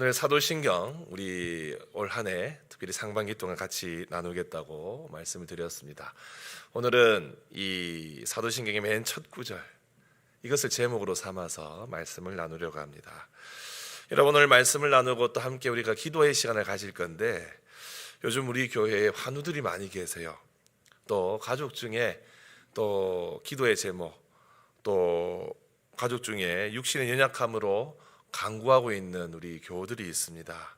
오늘 사도신경 우리 올 한 해 특별히 상반기 동안 같이 나누겠다고 말씀을 드렸습니다. 오늘은 이 사도신경의 맨 첫 구절 이것을 제목으로 삼아서 말씀을 나누려고 합니다. 여러분, 오늘 말씀을 나누고 또 함께 우리가 기도의 시간을 가질 건데, 요즘 우리 교회에 환우들이 많이 계세요. 또 가족 중에 또 기도의 제목, 또 가족 중에 육신의 연약함으로 간구하고 있는 우리 교우들이 있습니다.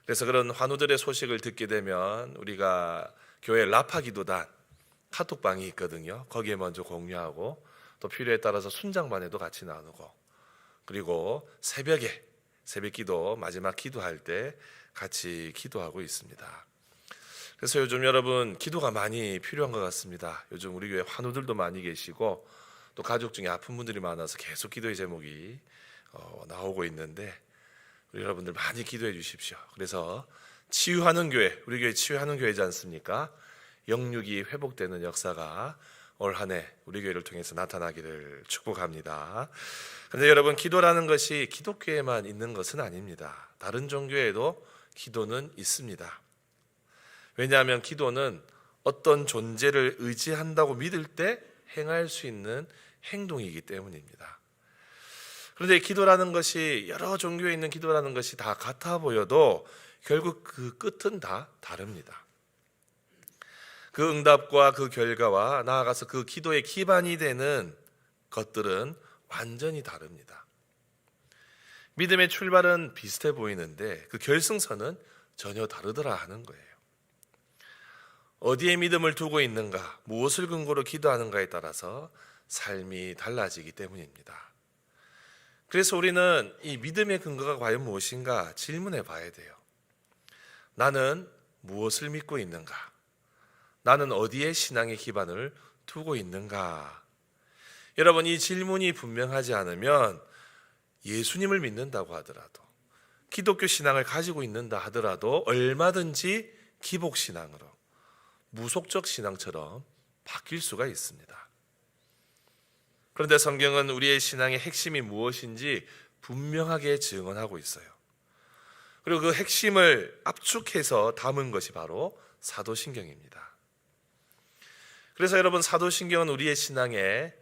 그래서 그런 환우들의 소식을 듣게 되면 우리가 교회 라파 기도단 카톡방이 있거든요. 거기에 먼저 공유하고 또 필요에 따라서 순장반에도 같이 나누고, 그리고 새벽에 새벽 기도 마지막 기도할 때 같이 기도하고 있습니다. 그래서 요즘 여러분 기도가 많이 필요한 것 같습니다. 요즘 우리 교회 환우들도 많이 계시고 또 가족 중에 아픈 분들이 많아서 계속 기도의 제목이 나오고 있는데, 우리 여러분들 많이 기도해 주십시오. 그래서 치유하는 교회, 우리 교회 치유하는 교회지 않습니까? 영육이 회복되는 역사가 올 한 해 우리 교회를 통해서 나타나기를 축복합니다. 그런데 여러분, 기도라는 것이 기독교에만 있는 것은 아닙니다. 다른 종교에도 기도는 있습니다. 왜냐하면 기도는 어떤 존재를 의지한다고 믿을 때 행할 수 있는 행동이기 때문입니다. 그런데 기도라는 것이, 여러 종교에 있는 기도라는 것이 다 같아 보여도 결국 그 끝은 다 다릅니다. 그 응답과 그 결과와 나아가서 그 기도의 기반이 되는 것들은 완전히 다릅니다. 믿음의 출발은 비슷해 보이는데 그 결승선은 전혀 다르더라 하는 거예요. 어디에 믿음을 두고 있는가, 무엇을 근거로 기도하는가에 따라서 삶이 달라지기 때문입니다. 그래서 우리는 이 믿음의 근거가 과연 무엇인가 질문해 봐야 돼요. 나는 무엇을 믿고 있는가? 나는 어디에 신앙의 기반을 두고 있는가? 여러분, 이 질문이 분명하지 않으면 예수님을 믿는다고 하더라도, 기독교 신앙을 가지고 있는다 하더라도 얼마든지 기복신앙으로, 무속적 신앙처럼 바뀔 수가 있습니다. 그런데 성경은 우리의 신앙의 핵심이 무엇인지 분명하게 증언하고 있어요. 그리고 그 핵심을 압축해서 담은 것이 바로 사도신경입니다. 그래서 여러분, 사도신경은 우리의 신앙의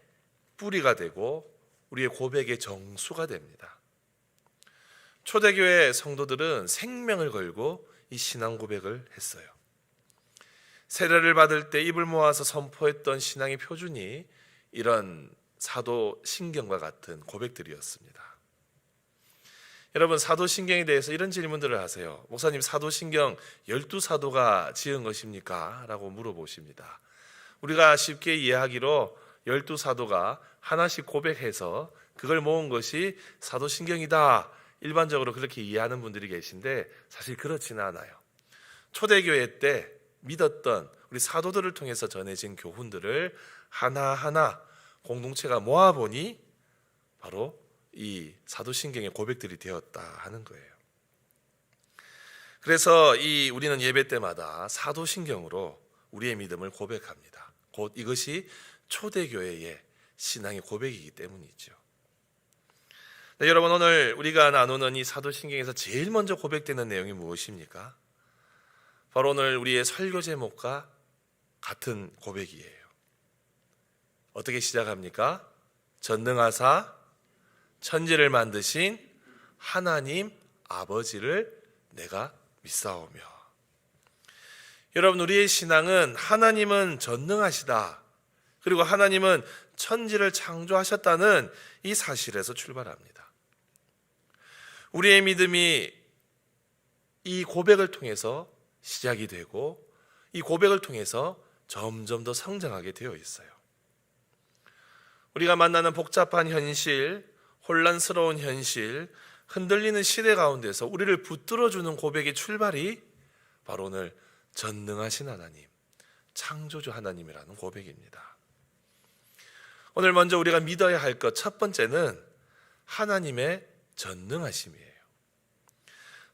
뿌리가 되고 우리의 고백의 정수가 됩니다. 초대교회 성도들은 생명을 걸고 이 신앙 고백을 했어요. 세례를 받을 때 입을 모아서 선포했던 신앙의 표준이 이런 사도신경과 같은 고백들이었습니다. 여러분, 사도신경에 대해서 이런 질문들을 하세요. 목사님, 사도신경 12사도가 지은 것입니까? 라고 물어보십니다. 우리가 쉽게 이해하기로 12사도가 하나씩 고백해서 그걸 모은 것이 사도신경이다, 일반적으로 그렇게 이해하는 분들이 계신데 사실 그렇지는 않아요. 초대교회 때 믿었던 우리 사도들을 통해서 전해진 교훈들을 하나하나 공동체가 모아보니 바로 이 사도신경의 고백들이 되었다 하는 거예요. 그래서 우리는 예배 때마다 사도신경으로 우리의 믿음을 고백합니다. 곧 이것이 초대교회의 신앙의 고백이기 때문이죠. 네, 여러분, 오늘 우리가 나누는 이 사도신경에서 제일 먼저 고백되는 내용이 무엇입니까? 바로 오늘 우리의 설교 제목과 같은 고백이에요. 어떻게 시작합니까? 전능하사 천지를 만드신 하나님 아버지를 내가 믿사오며. 여러분, 우리의 신앙은 하나님은 전능하시다, 그리고 하나님은 천지를 창조하셨다는 이 사실에서 출발합니다. 우리의 믿음이 이 고백을 통해서 시작이 되고 이 고백을 통해서 점점 더 성장하게 되어 있어요. 우리가 만나는 복잡한 현실, 혼란스러운 현실, 흔들리는 시대 가운데서 우리를 붙들어주는 고백의 출발이 바로 오늘 전능하신 하나님, 창조주 하나님이라는 고백입니다. 오늘 먼저 우리가 믿어야 할 것 첫 번째는 하나님의 전능하심이에요.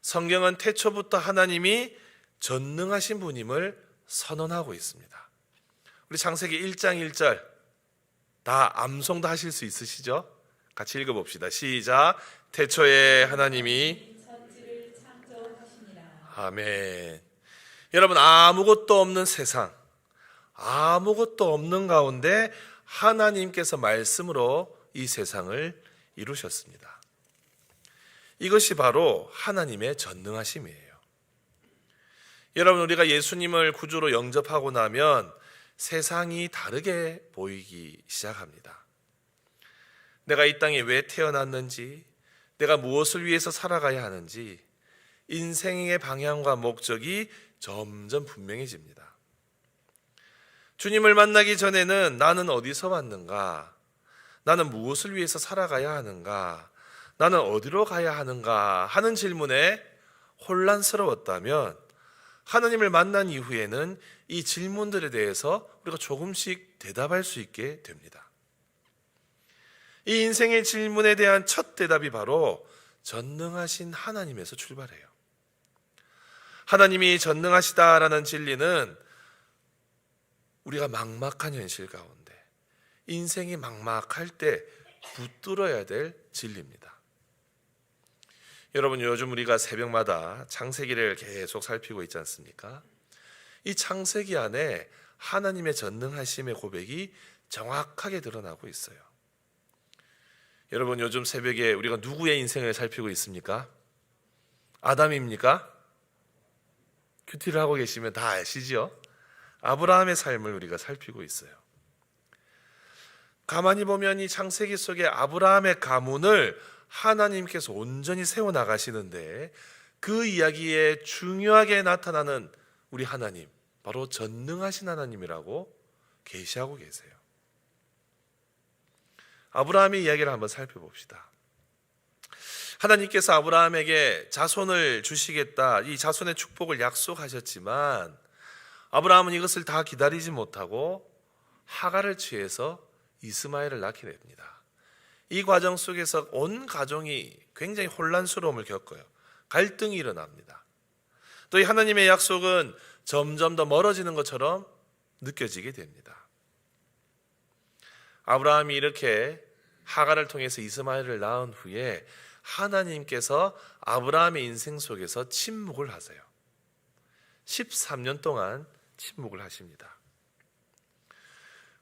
성경은 태초부터 하나님이 전능하신 분임을 선언하고 있습니다. 우리 창세기 1장 1절 다 암송도 하실 수 있으시죠? 같이 읽어봅시다. 시작. 태초에 하나님이 아멘. 여러분, 아무것도 없는 세상, 아무것도 없는 가운데 하나님께서 말씀으로 이 세상을 이루셨습니다. 이것이 바로 하나님의 전능하심이에요. 여러분, 우리가 예수님을 구주로 영접하고 나면 세상이 다르게 보이기 시작합니다. 내가 이 땅에 왜 태어났는지, 내가 무엇을 위해서 살아가야 하는지, 인생의 방향과 목적이 점점 분명해집니다. 주님을 만나기 전에는 나는 어디서 왔는가? 나는 무엇을 위해서 살아가야 하는가? 나는 어디로 가야 하는가? 하는 질문에 혼란스러웠다면 하나님을 만난 이후에는 이 질문들에 대해서 우리가 조금씩 대답할 수 있게 됩니다. 이 인생의 질문에 대한 첫 대답이 바로 전능하신 하나님에서 출발해요. 하나님이 전능하시다라는 진리는 우리가 막막한 현실 가운데, 인생이 막막할 때 붙들어야 될 진리입니다. 여러분, 요즘 우리가 새벽마다 창세기를 계속 살피고 있지 않습니까? 이 창세기 안에 하나님의 전능하심의 고백이 정확하게 드러나고 있어요. 여러분, 요즘 새벽에 우리가 누구의 인생을 살피고 있습니까? 아담입니까? 큐티를 하고 계시면 다 아시죠? 아브라함의 삶을 우리가 살피고 있어요. 가만히 보면 이 창세기 속에 아브라함의 가문을 하나님께서 온전히 세워나가시는데 그 이야기에 중요하게 나타나는 우리 하나님, 바로 전능하신 하나님이라고 계시하고 계세요. 아브라함의 이야기를 한번 살펴봅시다. 하나님께서 아브라함에게 자손을 주시겠다, 이 자손의 축복을 약속하셨지만 아브라함은 이것을 다 기다리지 못하고 하갈을 취해서 이스마엘을 낳게 됩니다. 이 과정 속에서 온 가정이 굉장히 혼란스러움을 겪어요. 갈등이 일어납니다. 또 이 하나님의 약속은 점점 더 멀어지는 것처럼 느껴지게 됩니다. 아브라함이 이렇게 하갈을 통해서 이스마엘을 낳은 후에 하나님께서 아브라함의 인생 속에서 침묵을 하세요. 13년 동안 침묵을 하십니다.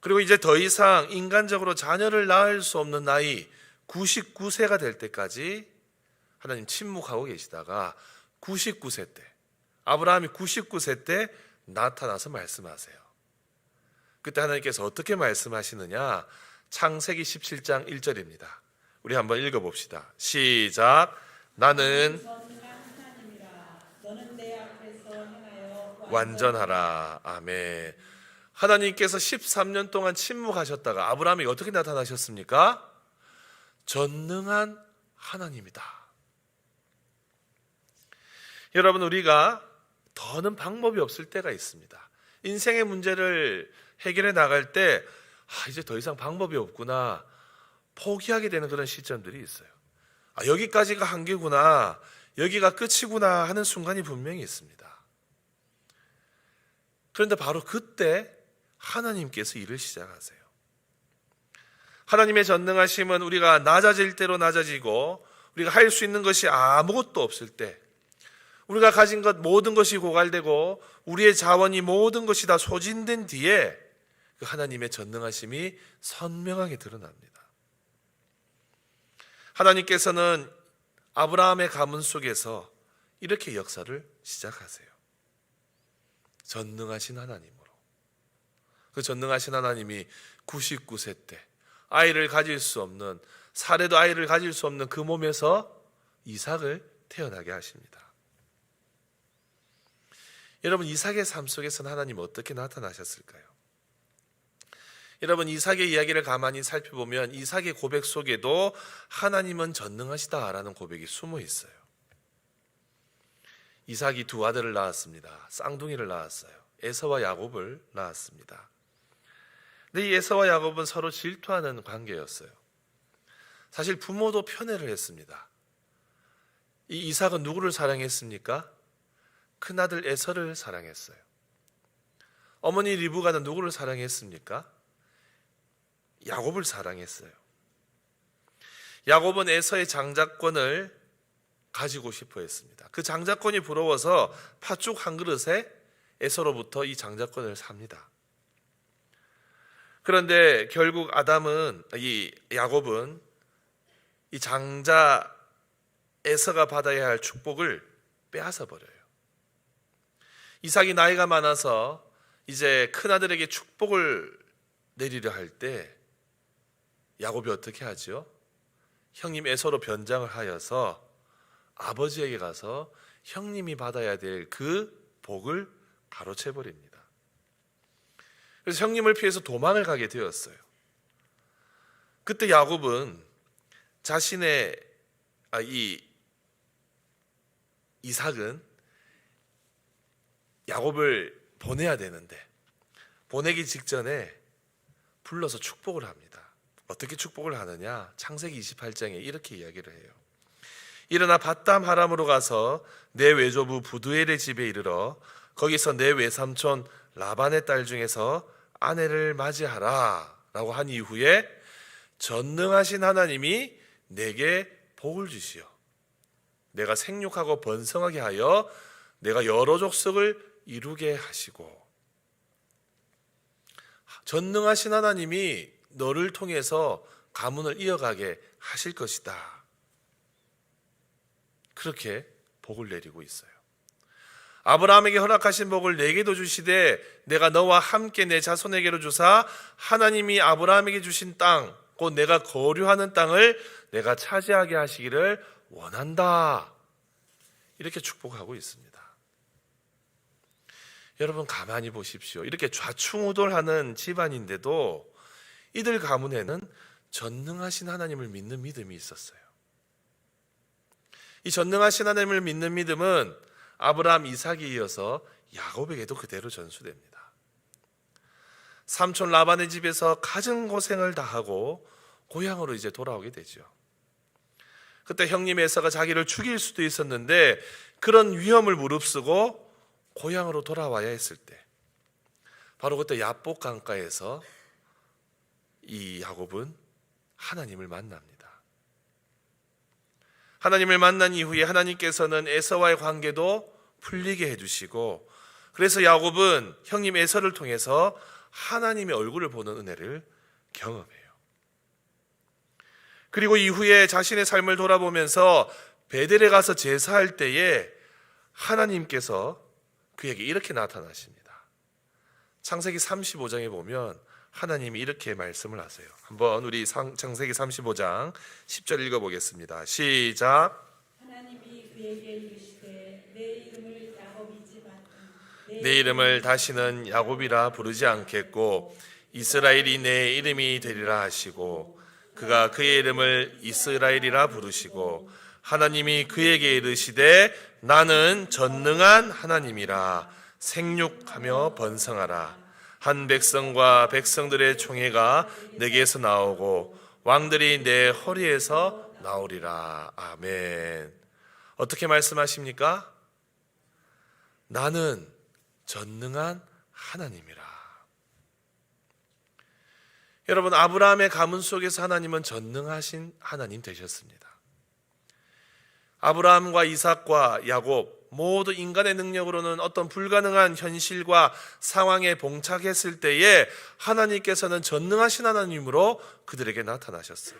그리고 이제 더 이상 인간적으로 자녀를 낳을 수 없는 나이 99세가 될 때까지 하나님 침묵하고 계시다가 99세 때, 아브라함이 99세 때 나타나서 말씀하세요. 그때 하나님께서 어떻게 말씀하시느냐? 창세기 17장 1절입니다. 우리 한번 읽어봅시다. 시작. 나는 완전하라. 아멘. 하나님께서 13년 동안 침묵하셨다가 아브라함이 어떻게 나타나셨습니까? 전능한 하나님이다. 여러분, 우리가 더는 방법이 없을 때가 있습니다. 인생의 문제를 해결해 나갈 때 이제 더 이상 방법이 없구나, 포기하게 되는 그런 시점들이 있어요. 여기까지가 한계구나, 여기가 끝이구나 하는 순간이 분명히 있습니다. 그런데 바로 그때 하나님께서 일을 시작하세요. 하나님의 전능하심은 우리가 낮아질 대로 낮아지고 우리가 할 수 있는 것이 아무것도 없을 때, 우리가 가진 것 모든 것이 고갈되고 우리의 자원이 모든 것이 다 소진된 뒤에 그 하나님의 전능하심이 선명하게 드러납니다. 하나님께서는 아브라함의 가문 속에서 이렇게 역사를 시작하세요. 전능하신 하나님으로. 그 전능하신 하나님이 99세 때 아이를 가질 수 없는, 사례도 아이를 가질 수 없는 그 몸에서 이삭을 태어나게 하십니다. 여러분, 이삭의 삶 속에서는 하나님 어떻게 나타나셨을까요? 여러분, 이삭의 이야기를 가만히 살펴보면 이삭의 고백 속에도 하나님은 전능하시다라는 고백이 숨어 있어요. 이삭이 두 아들을 낳았습니다. 쌍둥이를 낳았어요. 에서와 야곱을 낳았습니다. 근데 이 에서와 야곱은 서로 질투하는 관계였어요. 사실 부모도 편애를 했습니다. 이 이삭은 누구를 사랑했습니까? 큰아들 에서를 사랑했어요. 어머니 리브가는 누구를 사랑했습니까? 야곱을 사랑했어요. 야곱은 에서의 장자권을 가지고 싶어 했습니다. 그 장자권이 부러워서 팥죽 한 그릇에 에서로부터 이 장자권을 삽니다. 그런데 결국 이 야곱은 이 장자 에서가 받아야 할 축복을 빼앗아 버려요. 이삭이 나이가 많아서 이제 큰아들에게 축복을 내리려 할 때 야곱이 어떻게 하죠? 형님 에서로 변장을 하여서 아버지에게 가서 형님이 받아야 될 그 복을 가로채 버립니다. 그래서 형님을 피해서 도망을 가게 되었어요. 그때 야곱은 자신의 이삭은 야곱을 보내야 되는데 보내기 직전에 불러서 축복을 합니다. 어떻게 축복을 하느냐? 창세기 28장에 이렇게 이야기를 해요. 일어나 밧담 하람으로 가서 내 외조부 부두엘의 집에 이르러 거기서 내 외삼촌 라반의 딸 중에서 아내를 맞이하라 라고 한 이후에 전능하신 하나님이 내게 복을 주시어 내가 생육하고 번성하게 하여 내가 여러 족속을 이루게 하시고, 전능하신 하나님이 너를 통해서 가문을 이어가게 하실 것이다. 그렇게 복을 내리고 있어요. 아브라함에게 허락하신 복을 내게도 주시되 내가 너와 함께 내 자손에게로 주사 하나님이 아브라함에게 주신 땅 곧 내가 거류하는 땅을 내가 차지하게 하시기를 원한다. 이렇게 축복하고 있습니다. 여러분 가만히 보십시오. 이렇게 좌충우돌하는 집안인데도 이들 가문에는 전능하신 하나님을 믿는 믿음이 있었어요. 이 전능하신 하나님을 믿는 믿음은 아브라함, 이삭에 이어서 야곱에게도 그대로 전수됩니다. 삼촌 라반의 집에서 갖은 고생을 다하고 고향으로 이제 돌아오게 되죠. 그때 형님 에서가 자기를 죽일 수도 있었는데 그런 위험을 무릅쓰고 고향으로 돌아와야 했을 때 바로 그때 야복 강가에서 이 야곱은 하나님을 만납니다. 하나님을 만난 이후에 하나님께서는 에서와의 관계도 풀리게 해주시고 그래서 야곱은 형님 에서를 통해서 하나님의 얼굴을 보는 은혜를 경험해요. 그리고 이후에 자신의 삶을 돌아보면서 베델에 가서 제사할 때에 하나님께서 그에게 이렇게 나타나십니다. 창세기 35장에 보면 하나님이 이렇게 말씀을 하세요. 한번 우리 창세기 35장 10절 읽어보겠습니다. 시작. 하나님이 그에게 이르시되 내 이름을 다시는 야곱이라 부르지 않겠고 이스라엘이 내 이름이 되리라 하시고 그가 그의 이름을 이스라엘이라 부르시고 하나님이 그에게 이르시되 나는 전능한 하나님이라 생육하며 번성하라. 한 백성과 백성들의 총회가 내게서 나오고 왕들이 내 허리에서 나오리라. 아멘. 어떻게 말씀하십니까? 나는 전능한 하나님이라. 여러분, 아브라함의 가문 속에서 하나님은 전능하신 하나님 되셨습니다. 아브라함과 이삭과 야곱 모두 인간의 능력으로는 어떤 불가능한 현실과 상황에 봉착했을 때에 하나님께서는 전능하신 하나님으로 그들에게 나타나셨어요.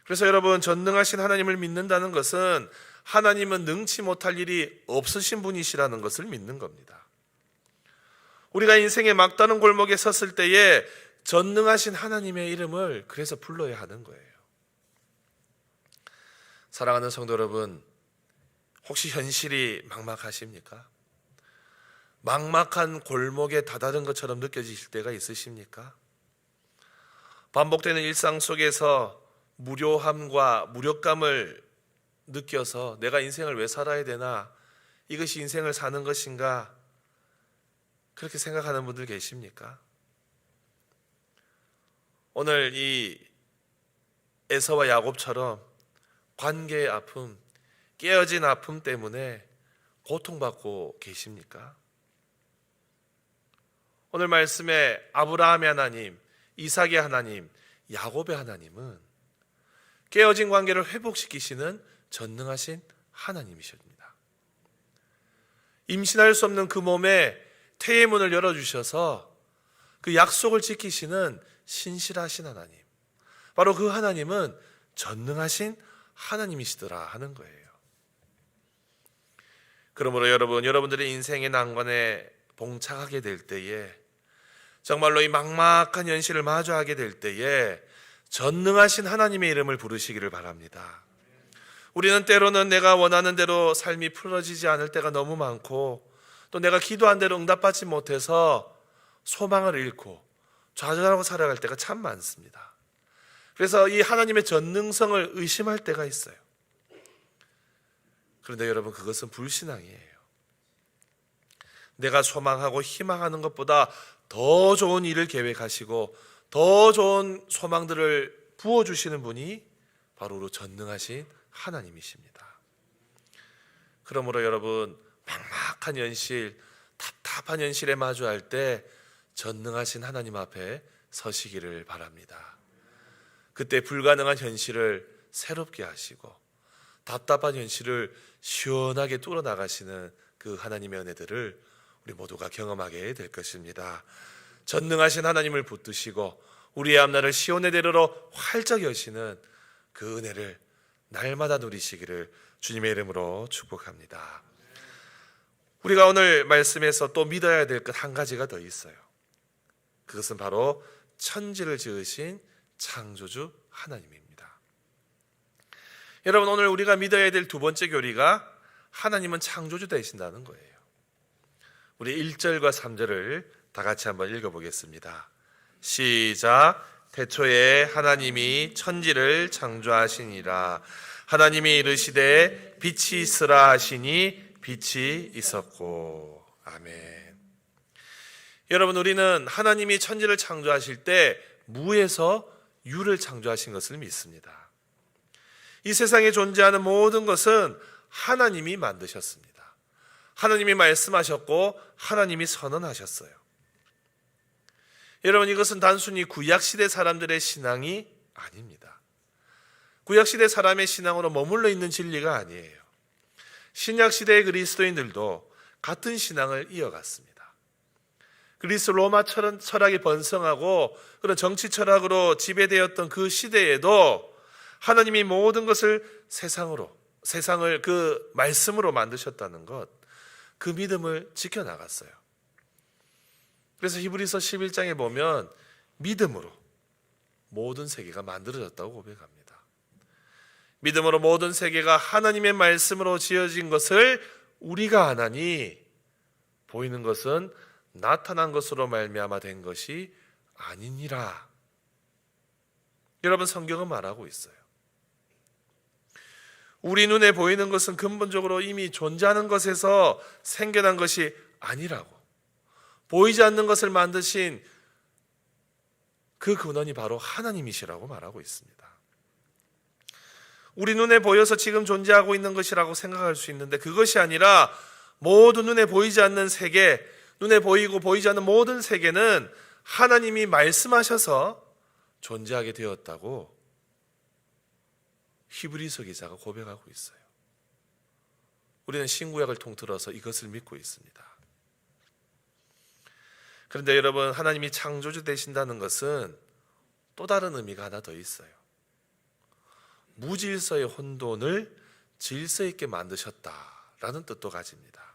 그래서 여러분, 전능하신 하나님을 믿는다는 것은 하나님은 능치 못할 일이 없으신 분이시라는 것을 믿는 겁니다. 우리가 인생의 막다른 골목에 섰을 때에 전능하신 하나님의 이름을 그래서 불러야 하는 거예요. 사랑하는 성도 여러분, 혹시 현실이 막막하십니까? 막막한 골목에 다다른 것처럼 느껴지실 때가 있으십니까? 반복되는 일상 속에서 무료함과 무력감을 느껴서 내가 인생을 왜 살아야 되나? 이것이 인생을 사는 것인가? 그렇게 생각하는 분들 계십니까? 오늘 이 에서와 야곱처럼 관계의 아픔, 깨어진 아픔 때문에 고통받고 계십니까? 오늘 말씀에 아브라함의 하나님, 이삭의 하나님, 야곱의 하나님은 깨어진 관계를 회복시키시는 전능하신 하나님이십니다. 임신할 수 없는 그 몸에 태의 문을 열어주셔서 그 약속을 지키시는 신실하신 하나님, 바로 그 하나님은 전능하신 하나님이시더라 하는 거예요. 그러므로 여러분들의 인생의 난관에 봉착하게 될 때에, 정말로 이 막막한 현실을 마주하게 될 때에 전능하신 하나님의 이름을 부르시기를 바랍니다. 우리는 때로는 내가 원하는 대로 삶이 풀어지지 않을 때가 너무 많고, 또 내가 기도한 대로 응답받지 못해서 소망을 잃고 좌절하고 살아갈 때가 참 많습니다. 그래서 이 하나님의 전능성을 의심할 때가 있어요. 그런데 여러분, 그것은 불신앙이에요. 내가 소망하고 희망하는 것보다 더 좋은 일을 계획하시고 더 좋은 소망들을 부어주시는 분이 바로 전능하신 하나님이십니다. 그러므로 여러분, 막막한 현실, 답답한 현실에 마주할 때 전능하신 하나님 앞에 서시기를 바랍니다. 그때 불가능한 현실을 새롭게 하시고 답답한 현실을 시원하게 뚫어나가시는 그 하나님의 은혜들을 우리 모두가 경험하게 될 것입니다. 전능하신 하나님을 붙드시고 우리의 앞날을 시온의 대로로 활짝 여시는 그 은혜를 날마다 누리시기를 주님의 이름으로 축복합니다. 우리가 오늘 말씀에서 또 믿어야 될 것 한 가지가 더 있어요. 그것은 바로 천지를 지으신 창조주 하나님입니다. 여러분, 오늘 우리가 믿어야 될 두 번째 교리가 하나님은 창조주 되신다는 거예요. 우리 1절과 3절을 다 같이 한번 읽어보겠습니다. 시작. 태초에 하나님이 천지를 창조하시니라. 하나님이 이르시되 빛이 있으라 하시니 빛이 있었고. 아멘. 여러분, 우리는 하나님이 천지를 창조하실 때 무에서 유를 창조하신 것을 믿습니다. 이 세상에 존재하는 모든 것은 하나님이 만드셨습니다. 하나님이 말씀하셨고 하나님이 선언하셨어요. 여러분, 이것은 단순히 구약시대 사람들의 신앙이 아닙니다. 구약시대 사람의 신앙으로 머물러 있는 진리가 아니에요. 신약시대의 그리스도인들도 같은 신앙을 이어갔습니다. 그리스 로마 철학이 번성하고 그런 정치 철학으로 지배되었던 그 시대에도 하나님이 모든 것을 세상을 그 말씀으로 만드셨다는 것, 그 믿음을 지켜나갔어요. 그래서 히브리서 11장에 보면 믿음으로 모든 세계가 만들어졌다고 고백합니다. 믿음으로 모든 세계가 하나님의 말씀으로 지어진 것을 우리가 아나니 보이는 것은 나타난 것으로 말미암아 된 것이 아니니라. 여러분, 성경은 말하고 있어요. 우리 눈에 보이는 것은 근본적으로 이미 존재하는 것에서 생겨난 것이 아니라고. 보이지 않는 것을 만드신 그 근원이 바로 하나님이시라고 말하고 있습니다. 우리 눈에 보여서 지금 존재하고 있는 것이라고 생각할 수 있는데 그것이 아니라 모두 눈에 보이지 않는 세계, 눈에 보이고 보이지 않는 모든 세계는 하나님이 말씀하셔서 존재하게 되었다고 히브리서 기자가 고백하고 있어요. 우리는 신구약을 통틀어서 이것을 믿고 있습니다. 그런데 여러분, 하나님이 창조주 되신다는 것은 또 다른 의미가 하나 더 있어요. 무질서의 혼돈을 질서 있게 만드셨다라는 뜻도 가집니다.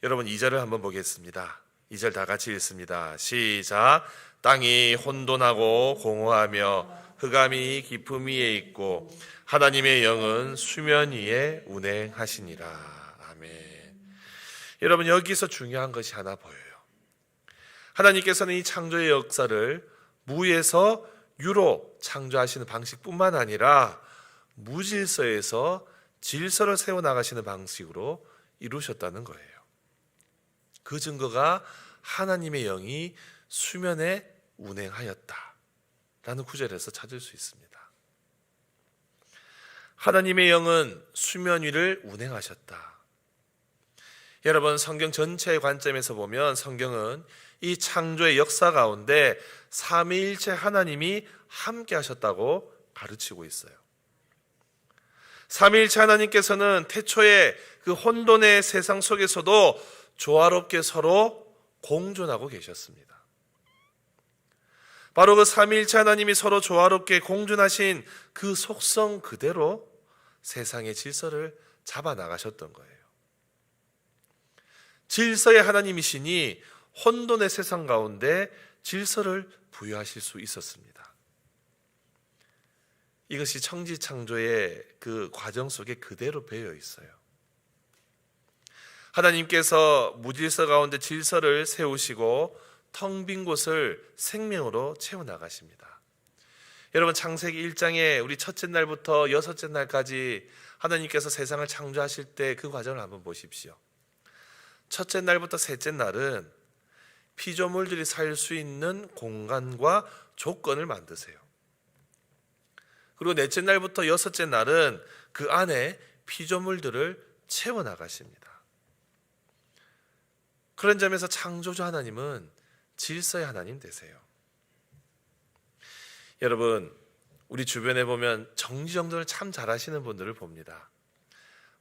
여러분, 2절을 한번 보겠습니다. 2절 다 같이 읽습니다. 시작. 땅이 혼돈하고 공허하며 흑암이 깊음 위에 있고 하나님의 영은 수면 위에 운행하시니라. 아멘. 여러분, 여기서 중요한 것이 하나 보여요. 하나님께서는 이 창조의 역사를 무에서 유로 창조하시는 방식뿐만 아니라 무질서에서 질서를 세워나가시는 방식으로 이루셨다는 거예요. 그 증거가 하나님의 영이 수면에 운행하였다라는 구절에서 찾을 수 있습니다. 하나님의 영은 수면 위를 운행하셨다. 여러분, 성경 전체의 관점에서 보면 성경은 이 창조의 역사 가운데 삼위일체 하나님이 함께 하셨다고 가르치고 있어요. 삼위일체 하나님께서는 태초에 그 혼돈의 세상 속에서도 조화롭게 서로 공존하고 계셨습니다. 바로 그 삼위일체 하나님이 서로 조화롭게 공존하신 그 속성 그대로 세상의 질서를 잡아 나가셨던 거예요. 질서의 하나님이시니 혼돈의 세상 가운데 질서를 부여하실 수 있었습니다. 이것이 천지창조의 그 과정 속에 그대로 배어 있어요. 하나님께서 무질서 가운데 질서를 세우시고 텅 빈 곳을 생명으로 채워나가십니다. 여러분, 창세기 1장에 우리 첫째 날부터 여섯째 날까지 하나님께서 세상을 창조하실 때 그 과정을 한번 보십시오. 첫째 날부터 셋째 날은 피조물들이 살 수 있는 공간과 조건을 만드세요. 그리고 넷째 날부터 여섯째 날은 그 안에 피조물들을 채워나가십니다. 그런 점에서 창조주 하나님은 질서의 하나님 되세요. 여러분, 우리 주변에 보면 정리정돈을 참 잘하시는 분들을 봅니다.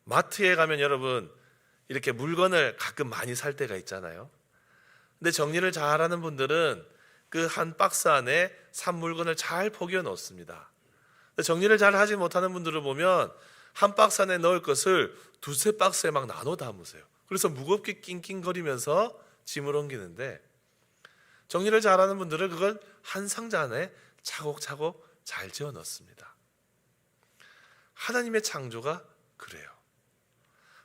마트에 가면 여러분 이렇게 물건을 가끔 많이 살 때가 있잖아요. 근데 정리를 잘하는 분들은 그 한 박스 안에 산 물건을 잘 포개어 놓습니다. 정리를 잘 하지 못하는 분들을 보면 한 박스 안에 넣을 것을 두세 박스에 막 나눠 담으세요. 그래서 무겁게 낑낑거리면서 짐을 옮기는데, 정리를 잘하는 분들은 그걸 한 상자 안에 차곡차곡 잘 지어 넣습니다. 하나님의 창조가 그래요.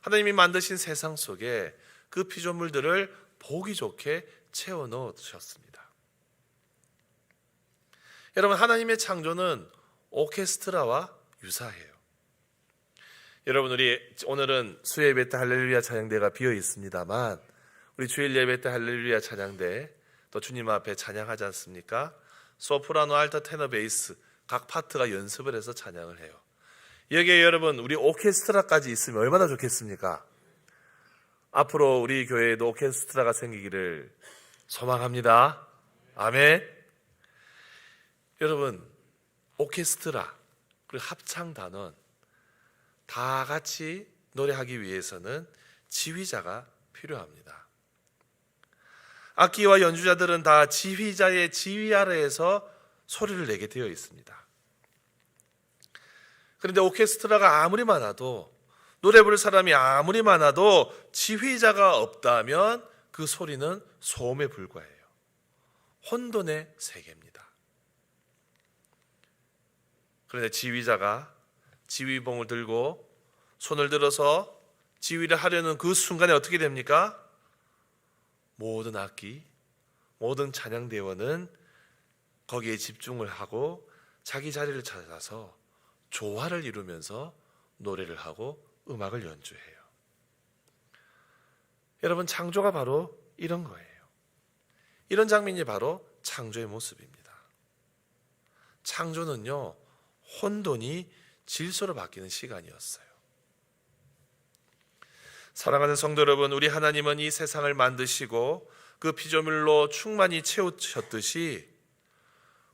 하나님이 만드신 세상 속에 그 피조물들을 보기 좋게 채워 넣으셨습니다. 여러분, 하나님의 창조는 오케스트라와 유사해요. 여러분, 우리 오늘은 수요예배 때 할렐루야 찬양대가 비어 있습니다만, 우리 주일 예배 때 할렐루야 찬양대 또 주님 앞에 찬양하지 않습니까? 소프라노, 알토, 테너, 베이스 각 파트가 연습을 해서 찬양을 해요. 여기에 여러분 우리 오케스트라까지 있으면 얼마나 좋겠습니까? 앞으로 우리 교회에도 오케스트라가 생기기를 소망합니다. 아멘. 여러분, 오케스트라 그리고 합창 단원 다 같이 노래하기 위해서는 지휘자가 필요합니다. 악기와 연주자들은 다 지휘자의 지휘 아래에서 소리를 내게 되어 있습니다. 그런데 오케스트라가 아무리 많아도, 노래 부를 사람이 아무리 많아도 지휘자가 없다면 그 소리는 소음에 불과해요. 혼돈의 세계입니다. 그런데 지휘자가 지휘봉을 들고 손을 들어서 지휘를 하려는 그 순간에 어떻게 됩니까? 모든 악기, 모든 찬양대원은 거기에 집중을 하고 자기 자리를 찾아서 조화를 이루면서 노래를 하고 음악을 연주해요. 여러분, 창조가 바로 이런 거예요. 이런 장면이 바로 창조의 모습입니다. 창조는요, 혼돈이 질서로 바뀌는 시간이었어요. 사랑하는 성도 여러분, 우리 하나님은 이 세상을 만드시고 그 피조물로 충만히 채우셨듯이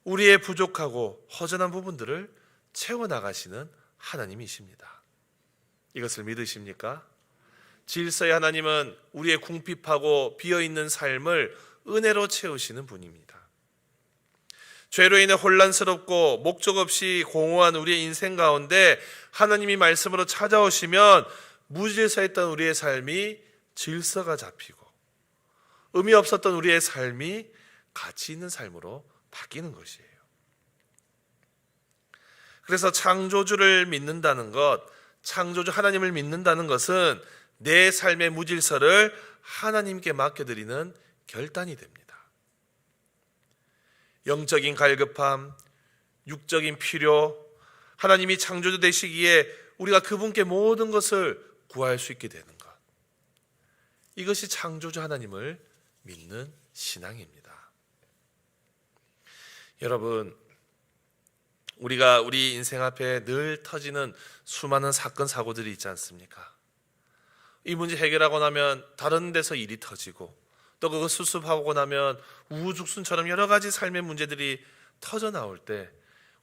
우리의 부족하고 허전한 부분들을 채워나가시는 하나님이십니다. 이것을 믿으십니까? 질서의 하나님은 우리의 궁핍하고 비어있는 삶을 은혜로 채우시는 분입니다. 죄로 인해 혼란스럽고 목적 없이 공허한 우리의 인생 가운데 하나님이 말씀으로 찾아오시면 무질서했던 우리의 삶이 질서가 잡히고 의미 없었던 우리의 삶이 가치 있는 삶으로 바뀌는 것이에요. 그래서 창조주를 믿는다는 것, 창조주 하나님을 믿는다는 것은 내 삶의 무질서를 하나님께 맡겨드리는 결단이 됩니다. 영적인 갈급함, 육적인 필요, 하나님이 창조주 되시기에 우리가 그분께 모든 것을 구할 수 있게 되는 것, 이것이 창조주 하나님을 믿는 신앙입니다. 여러분, 우리가 우리 인생 앞에 늘 터지는 수많은 사건 사고들이 있지 않습니까? 이 문제 해결하고 나면 다른 데서 일이 터지고, 또 그거 수습하고 나면 우후죽순처럼 여러 가지 삶의 문제들이 터져 나올 때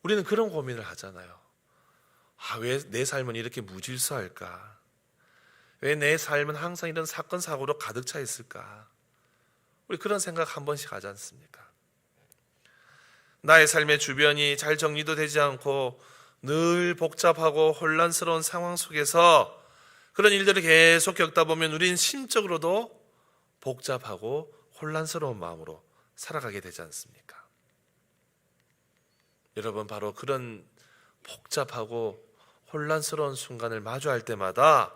우리는 그런 고민을 하잖아요. 왜 내 삶은 이렇게 무질서할까? 왜 내 삶은 항상 이런 사건 사고로 가득 차 있을까? 우리 그런 생각 한 번씩 하지 않습니까? 나의 삶의 주변이 잘 정리도 되지 않고 늘 복잡하고 혼란스러운 상황 속에서 그런 일들을 계속 겪다 보면 우리는 심적으로도 복잡하고 혼란스러운 마음으로 살아가게 되지 않습니까? 여러분, 바로 그런 복잡하고 혼란스러운 순간을 마주할 때마다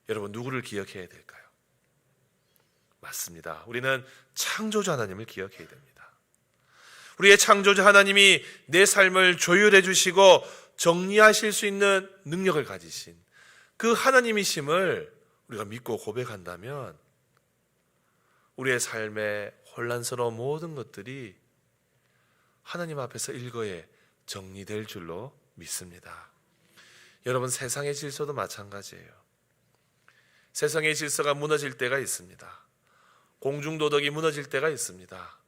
여러분, 누구를 기억해야 될까요? 맞습니다. 우리는 창조주 하나님을 기억해야 됩니다. 우리의 창조주 하나님이 내 삶을 조율해 주시고 정리하실 수 있는 능력을 가지신 그 하나님이심을 우리가 믿고 고백한다면 우리의 삶의 혼란스러운 모든 것들이 하나님 앞에서 일거에 정리될 줄로 믿습니다. 여러분, 세상의 질서도 마찬가지예요. 세상의 질서가 무너질 때가 있습니다. 공중도덕이 무너질 때가 있습니다.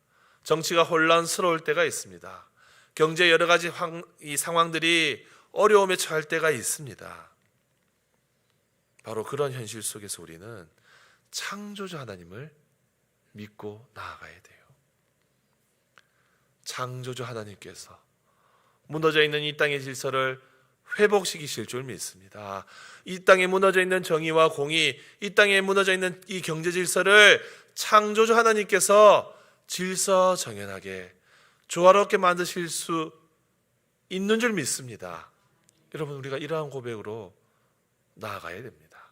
정치가 혼란스러울 때가 있습니다. 경제 여러 가지 이 상황들이 어려움에 처할 때가 있습니다. 바로 그런 현실 속에서 우리는 창조주 하나님을 믿고 나아가야 돼요. 창조주 하나님께서 무너져 있는 이 땅의 질서를 회복시키실 줄 믿습니다. 이 땅에 무너져 있는 정의와 공의, 이 땅에 무너져 있는 이 경제 질서를 창조주 하나님께서 질서 정연하게 조화롭게 만드실 수 있는 줄 믿습니다. 여러분, 우리가 이러한 고백으로 나아가야 됩니다.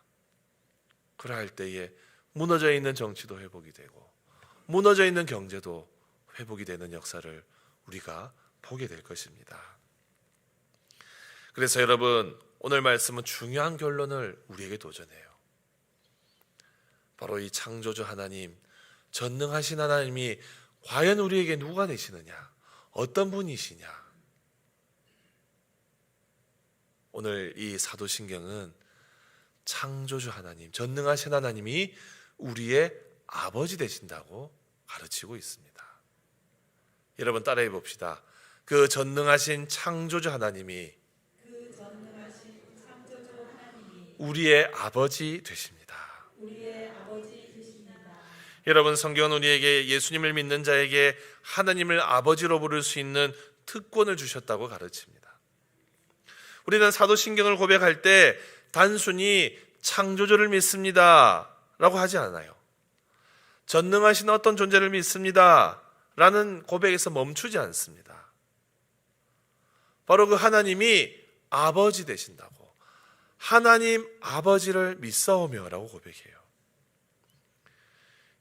그러할 때에 무너져 있는 정치도 회복이 되고 무너져 있는 경제도 회복이 되는 역사를 우리가 보게 될 것입니다. 그래서 여러분, 오늘 말씀은 중요한 결론을 우리에게 도전해요. 바로 이 창조주 하나님, 전능하신 하나님이 과연 우리에게 누가 되시느냐? 어떤 분이시냐? 오늘 이 사도신경은 창조주 하나님, 전능하신 하나님이 우리의 아버지 되신다고 가르치고 있습니다. 여러분, 따라해 봅시다. 그 전능하신 창조주 하나님이 우리의 아버지 되십니다. 여러분, 성경은 우리에게 예수님을 믿는 자에게 하나님을 아버지로 부를 수 있는 특권을 주셨다고 가르칩니다. 우리는 사도신경을 고백할 때 단순히 창조주를 믿습니다 라고 하지 않아요. 전능하신 어떤 존재를 믿습니다 라는 고백에서 멈추지 않습니다. 바로 그 하나님이 아버지 되신다고, 하나님 아버지를 믿사오며 라고 고백해요.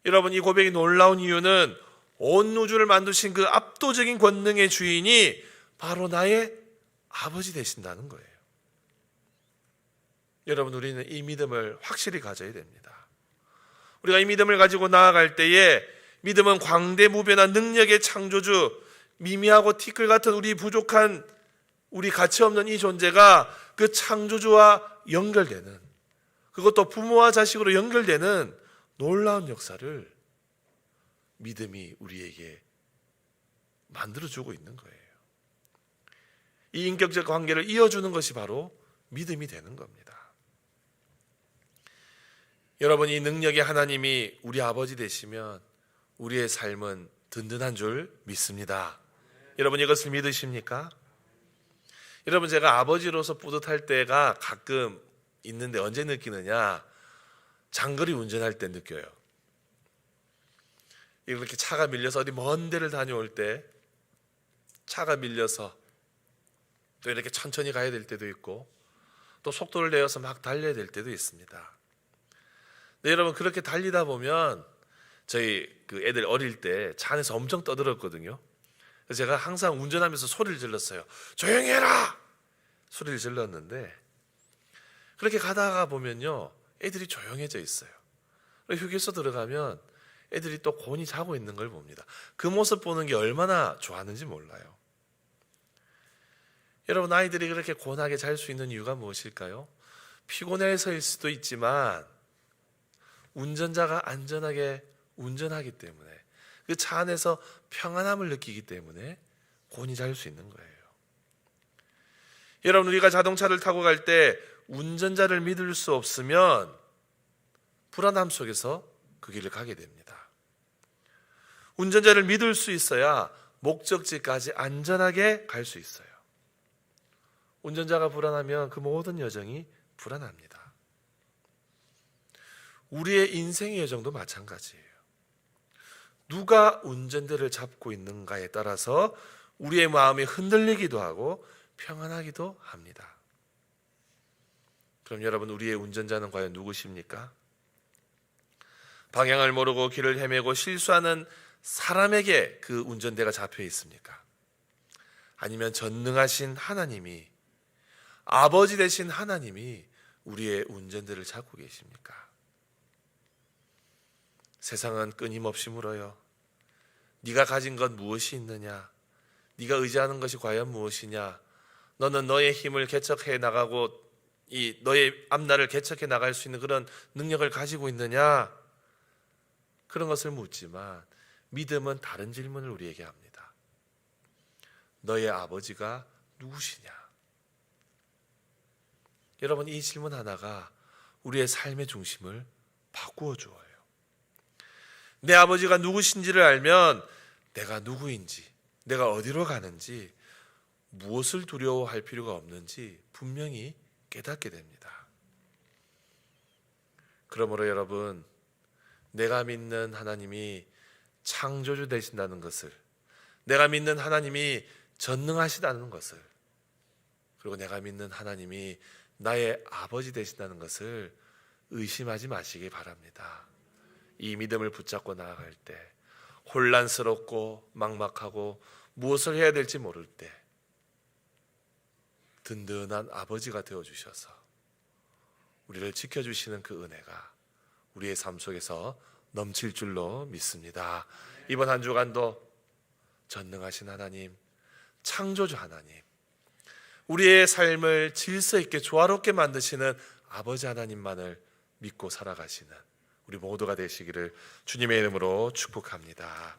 여러분, 이 고백이 놀라운 이유는 온 우주를 만드신 그 압도적인 권능의 주인이 바로 나의 아버지 되신다는 거예요. 여러분, 우리는 이 믿음을 확실히 가져야 됩니다. 우리가 이 믿음을 가지고 나아갈 때에 믿음은 광대무변한 능력의 창조주, 미미하고 티끌 같은 우리 부족한, 우리 가치 없는 이 존재가 그 창조주와 연결되는, 그것도 부모와 자식으로 연결되는 놀라운 역사를 믿음이 우리에게 만들어주고 있는 거예요. 이 인격적 관계를 이어주는 것이 바로 믿음이 되는 겁니다. 여러분, 이 능력의 하나님이 우리 아버지 되시면 우리의 삶은 든든한 줄 믿습니다. 여러분, 이것을 믿으십니까? 여러분, 제가 아버지로서 뿌듯할 때가 가끔 있는데 언제 느끼느냐? 장거리 운전할 때 느껴요. 이렇게 차가 밀려서 어디 먼 데를 다녀올 때 차가 밀려서 또 이렇게 천천히 가야 될 때도 있고 또 속도를 내어서 막 달려야 될 때도 있습니다. 네, 여러분, 그렇게 달리다 보면 저희 그 애들 어릴 때 차 안에서 엄청 떠들었거든요. 그래서 제가 항상 운전하면서 소리를 질렀어요. 조용히 해라! 소리를 질렀는데 그렇게 가다가 보면요, 애들이 조용해져 있어요. 휴게소 들어가면 애들이 또 곤히 자고 있는 걸 봅니다. 그 모습 보는 게 얼마나 좋아하는지 몰라요. 여러분, 아이들이 그렇게 곤하게 잘 수 있는 이유가 무엇일까요? 피곤해서일 수도 있지만 운전자가 안전하게 운전하기 때문에, 그 차 안에서 평안함을 느끼기 때문에 곤히 잘 수 있는 거예요. 여러분, 우리가 자동차를 타고 갈 때 운전자를 믿을 수 없으면 불안함 속에서 그 길을 가게 됩니다. 운전자를 믿을 수 있어야 목적지까지 안전하게 갈 수 있어요. 운전자가 불안하면 그 모든 여정이 불안합니다. 우리의 인생의 여정도 마찬가지예요. 누가 운전대를 잡고 있는가에 따라서 우리의 마음이 흔들리기도 하고 평안하기도 합니다. 그럼 여러분, 우리의 운전자는 과연 누구십니까? 방향을 모르고 길을 헤매고 실수하는 사람에게 그 운전대가 잡혀 있습니까? 아니면 전능하신 하나님이, 아버지 되신 하나님이 우리의 운전대를 잡고 계십니까? 세상은 끊임없이 물어요. 네가 가진 것 무엇이 있느냐? 네가 의지하는 것이 과연 무엇이냐? 너는 너의 힘을 개척해 나가고 이 너의 앞날을 개척해 나갈 수 있는 그런 능력을 가지고 있느냐? 그런 것을 묻지만 믿음은 다른 질문을 우리에게 합니다. 너의 아버지가 누구시냐? 여러분, 이 질문 하나가 우리의 삶의 중심을 바꾸어 주어요. 내 아버지가 누구신지를 알면 내가 누구인지, 내가 어디로 가는지, 무엇을 두려워할 필요가 없는지 분명히 깨닫게 됩니다. 그러므로 여러분, 내가 믿는 하나님이 창조주 되신다는 것을, 내가 믿는 하나님이 전능하시다는 것을, 그리고 내가 믿는 하나님이 나의 아버지 되신다는 것을 의심하지 마시기 바랍니다. 이 믿음을 붙잡고 나아갈 때, 혼란스럽고 막막하고 무엇을 해야 될지 모를 때 든든한 아버지가 되어주셔서 우리를 지켜주시는 그 은혜가 우리의 삶 속에서 넘칠 줄로 믿습니다. 이번 한 주간도 전능하신 하나님, 창조주 하나님, 우리의 삶을 질서 있게 조화롭게 만드시는 아버지 하나님만을 믿고 살아가시는 우리 모두가 되시기를 주님의 이름으로 축복합니다.